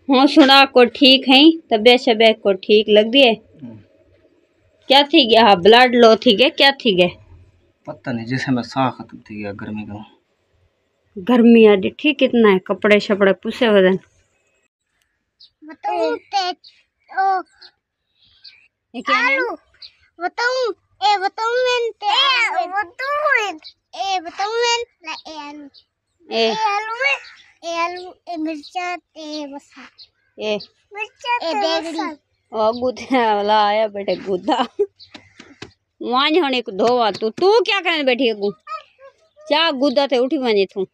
हाँ सुना को ठीक है, तबियत शबियत को ठीक लग दी है। क्या थी गया? हाँ ब्लड लो थी गया, क्या थी गया पता नहीं, जैसे मैं साह खत्म थी गया गर्मी का। गर्मी आज ठीक कितना है, कपड़े शपड़े पुसे वजन बताऊं आलू बताऊं आलू मिर्चा ते बसा मिर्चा ते देगड़ी ओ गुदा वाला आया बेटे गुदा वांज होने को धोवा तू क्या करने बैठी है? क्या गुदा थे उठी वांजी तू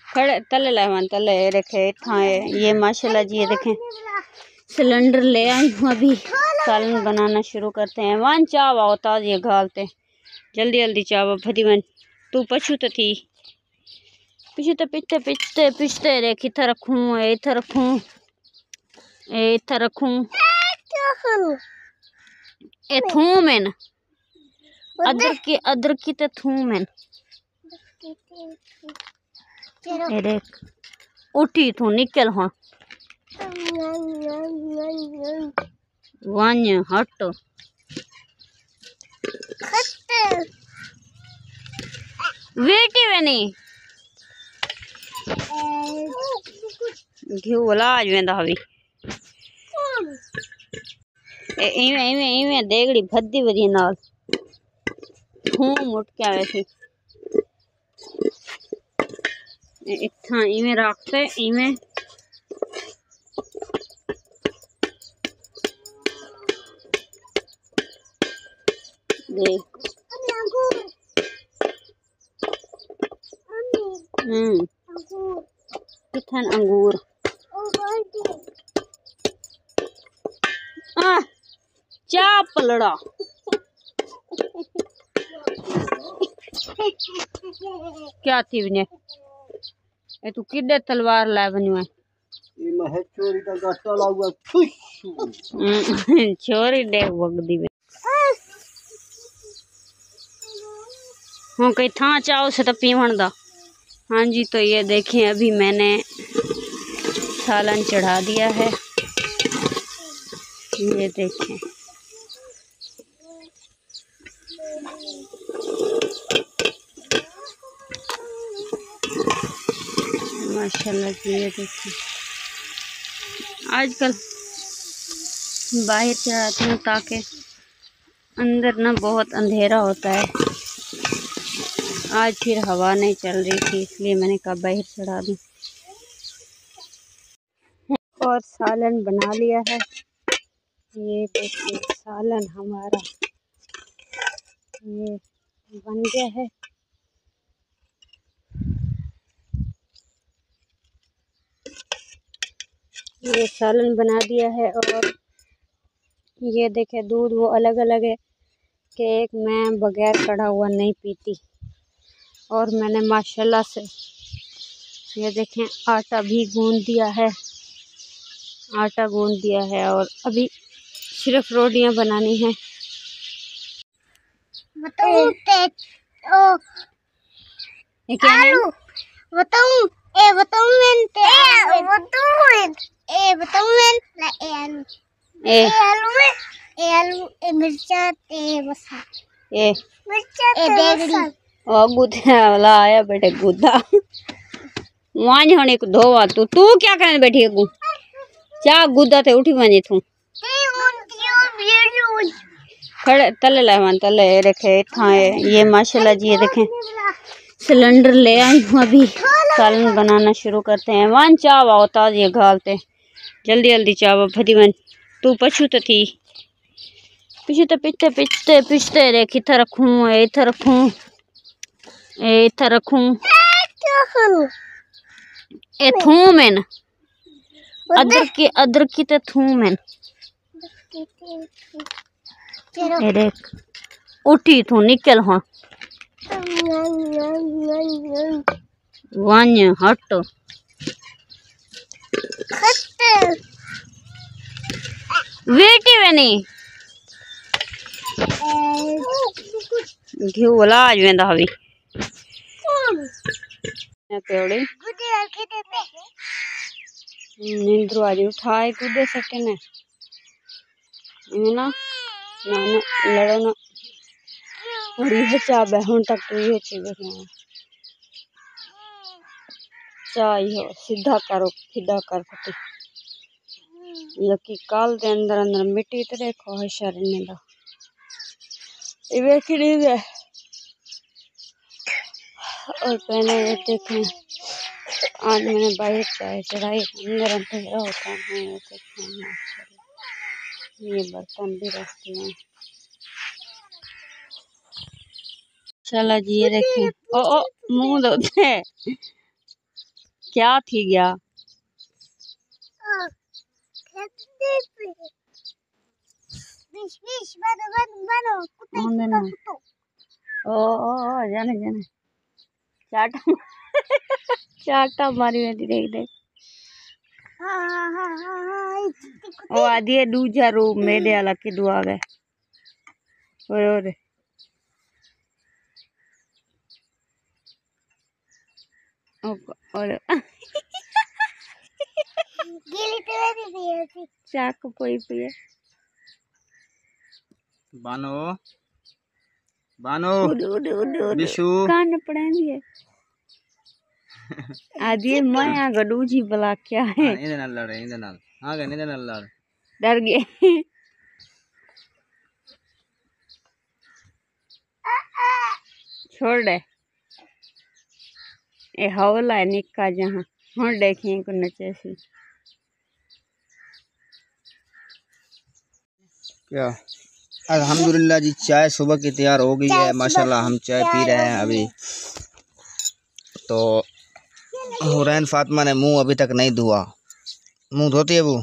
खड़े तले लावन तले रखे था। ये माशाल्लाह जी ये देखें सिलेंडर ले आई हूँ, अभी सालन बनाना शुरू करते हैं। वन चाव आओ ताज ये घालते जल्दी जल्दी चाव भरी वन तू पछू तो थी पीछे तो पिछते रे किथे रखूं इथे रखूं ए थूम है ना अदरक की तो थूम है ये देख उठी तू निकल हाँ वन हट वेटी वे नहीं घी लाज वेंदा हवी इवें देगड़ी भद्दी वधी नाल थूम उठ के आवे थी इतना इवें रखते इवें देख किथन अंगूर चा पलड़ा क्या थी विने ए तू किडे तलवार ला बन्यो है? ये मैं चोरी का गाटा लाऊंगा चोरी दे वगदी में हाँ कहीं था चाहो से तो पीवण दा। हाँ जी तो ये देखें अभी मैंने सालन चढ़ा दिया है, ये देखें माशाल्लाह जी। ये देखें आजकल बाहर चढ़ाती हूँ ताकि अंदर ना बहुत अंधेरा होता है। आज फिर हवा नहीं चल रही थी इसलिए मैंने कहा बाहर चढ़ा दूँ। और सालन बना लिया है, ये देखिए सालन हमारा ये बन गया है। ये सालन बना दिया है और ये देखे दूध वो अलग अलग है कि एक मैं बगैर कढ़ा हुआ नहीं पीती। और मैंने माशाल्लाह से ये देखें आटा भी गूंद दिया है, आटा गूंद दिया है और अभी सिर्फ रोटियां बनानी हैं। बताऊं आलू बताऊं आलू मिर्चा ते बसा मिर्चा ते देगड़ी ओ गुदा वाला आया बेटे गुदा वांज होने को धोवा तू क्या करने बैठी है? क्या गुदा थे उठी वांजी तू खड़े तले लावन तले रखे था। ये माशाल्लाह जी ये देखें सिलेंडर ले आई हूँ, अभी सालन बनाना शुरू करते हैं। वन चाव आओ ताज ये घालते जल्दी जल्दी चाव भरी वन तू पछू तो थी पीछे तो पिछते रे किथे रखूं इथे रखूं ए थूम है ना अदरक की तो थूम है ये देख उठी तू निकल हाँ वन हट वेटी वे नहीं घी लाज वेंदा हवी पेड़ी नींद्रो आज उठाए कूदे सके ने ना ना ना लड़ो ना और ये चाबे हूं तक तो ये चीज चाहिए हो सीधा करो सीधा कर फटी यकी काल दे अंदर अंदर मिट्टी तो देखो है शरीर दा ये किड़ी है और पहले ये देखें आज मैंने बाहर चाय चढ़ाई अंदर अंधेरा होता है ये बर्तन भी रखते हैं। चला जी ये देखें ओ मुंह धोते क्या थी गया ओ जाने जाने चाटा चाटा मारी वेंदी देख देख ओ आदि दूजा रूम मेरे वाला किदू आ गए और चाक पोई पिए बानो बानो बिशु कान पड़ेंगे आदि मैं गडू जी बला क्या है इधर ना लड़ इधर ना हां गए इधर ना लड़ डर गए छोड़ दे ए हौला है निक्का जहाँ हाँ देखें को नचे सी क्या अल्हम्दुलिल्लाह जी चाय सुबह की तैयार हो गई है माशाल्लाह हम चाय पी रहे हैं अभी तो हुरैन फातिमा ने मुंह अभी तक नहीं धोआ मुंह धोती है वो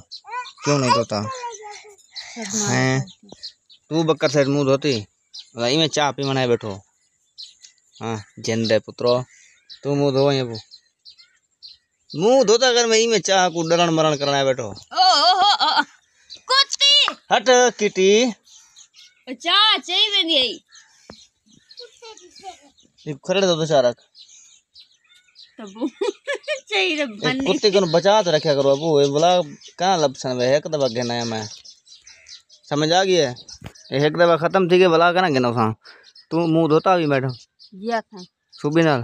क्यों नहीं धोता हैं तू बकर से मुंह धोती वही में चाय पी मनाए बैठो हाँ जिंदे पुत्रो तू मुंह धो ये वो मुंह धोता अगर मैं में चाह को डरण मरण करना बैठो ओ कुत्ती हट किटी चाह चाहिए नहीं ये खरड़ दो चारक तब चाहिए बन्नी कुत्ते को बचा तो रखा करो अबू ये बोला कहाँ लपसन वे एक दबा गिना है मैं समझ आ गई है एक दबा खत्म थी के बोला कना गिनो था तू मुंह धोता भी मैडम जिया था सुबह नाल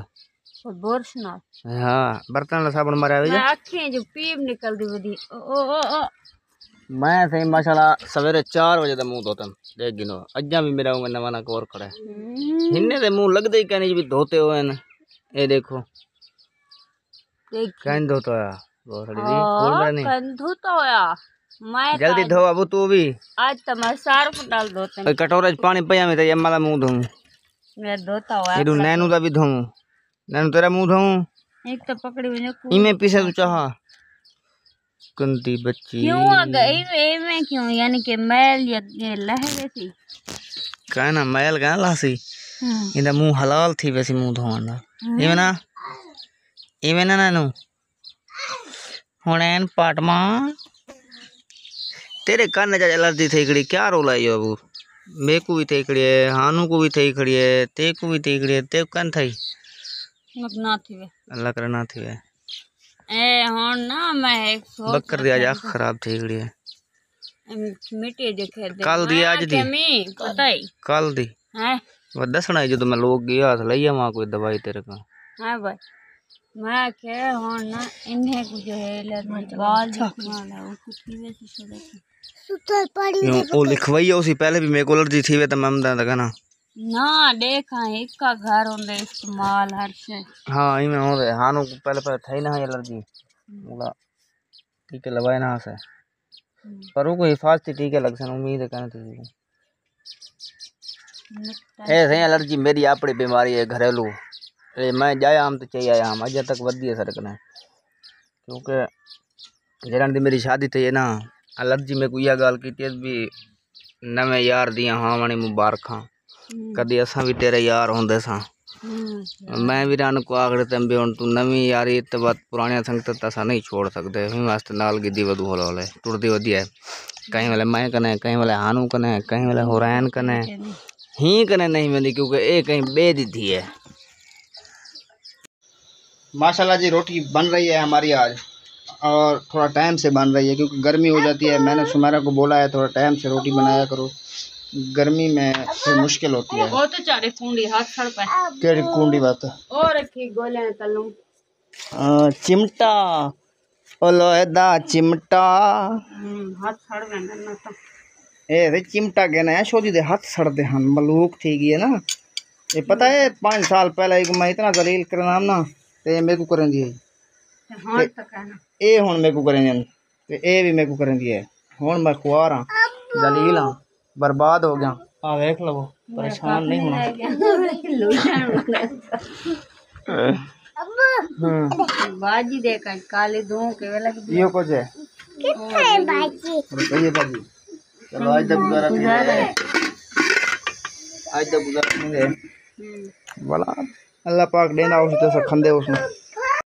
और बोर्स ना हाँ बर्तन साबुन मारा मैं आँखें जो पीप निकल दी बदी ओ मैं सही माशाल्लाह सवेरे 4 बजे दा मुंह धोता देख गिनो अज्जा भी मेरा में नवा ना कोर खड़ा है हिन्ने दे मुंह लगदे ही कहने भी धोते हुए न ये देखो कहीं धोता है वो थोड़ी दी फूल बनी कहीं धोता होया मैं जल्दी धो अब तू भी आज तो मैं सर्फ डाल धोते ओए कटोरे पानी पया में ते अम्मा दा मुंह धोऊं मैं धोता हुआ इडू नैनू दा भी धोऊं नैनू तेरा मुंह धोऊं एक तो पकड़ी हुई इमे पीछे तू चाहा गंदी बच्ची क्यों आ गई में क्यों यानी कि मैल या ये लहरे थी कहना मैल कहना लासी इंदा मुंह हलाल थी वैसी मुंह धोना इमे ना नैनू हुनैन पाटमा तेरे कान जा एलर्जी थई खड़ी क्या रोला यो अबू मेरे को भी थई खड़ी है हानू को भी थई खड़ी है ते को भी थई खड़ी है ते कन थई ना थी अल्लाह करे ना थी ए होन ना मैं एक बकर दी आज आँख खराब थी खड़ी है मिट्टी देखे दे कल दी आज दी पता ही कल दी है वो दसना जो मैं लोग गया था लइया वहां कोई दवाई तेरे का हां भाई मैं के होन ना इन्हें को जो है बाल दिखवाना वो कुछ भी से सुतर पड़ी वो लिखवाई उसी पहले भी मेरे को एलर्जी थी वे तो मैं बता था ना ना देखा एक का घर होंगे इस्तेमाल हर से हाँ इमे हो रहे हानो को पहले था ना एलर्जी बोला टीके लगाए ना से पर वो कोई हिफाजती टीके लग सन उम्मीद है कहने थी सही एलर्जी मेरी अपनी बीमारी है घरेलू मैं जाया हम तो चाहिए आया हम अजय तक वधी है सड़कने क्योंकि जरा दी मेरी शादी थी ना एलर्जी में कोई गाल की भी नवे यार दिया हाँ मनी मुबारक कदी असा भी तेरे यार होंदे सा मैं भी रन को आखड़े तम भी हूँ तू नवी यारी इतने बाद पुरानी संगत असा नहीं छोड़ सकते वास्ते नाल गिद्दी वधू होले होले टुरदी वधी है कहीं वाले मैं कने कहीं वाले हानू कने कहीं वाले हुरैन कने ही कने नहीं मिलती क्योंकि ये कहीं बे दी थी है। माशाल्लाह जी रोटी बन रही है हमारी आज और थोड़ा टाइम से बन रही है क्योंकि गर्मी हो जाती है। मैंने सुमेरा को बोला है थोड़ा टाइम से रोटी बनाया करो, गर्मी में फिर मुश्किल होती है। वो तो चारे कुंडी हाथ सड़ पे केड़ी कुंडी बात और रखी गोले तलूं चिमटा ओलो एदा चिमटा हाथ सड़ गए ना तो ए रे चिमटा कहना है शोदी दे हाथ सड़ते हैं मलूक थी गई है ना। ये पता है 5 साल पहले एक मैं इतना जलील करना ना ते मेरे को करें दिए हां तक है ना ए हुन मेरे को करें ते ए भी मेरे को करें दिए। हुन मैं खुआर हां जलील हां बर्बाद हो गया। आ देख लो परेशान नहीं होना। बाजी देखा काले दूं के वेला ये कुछ है कितना है बाजी? बताइए बाजी। चलो आज तक गुजारा है, आज तक गुजारा नहीं है वाला अल्लाह पाक देना उस तो खंदे उसमें।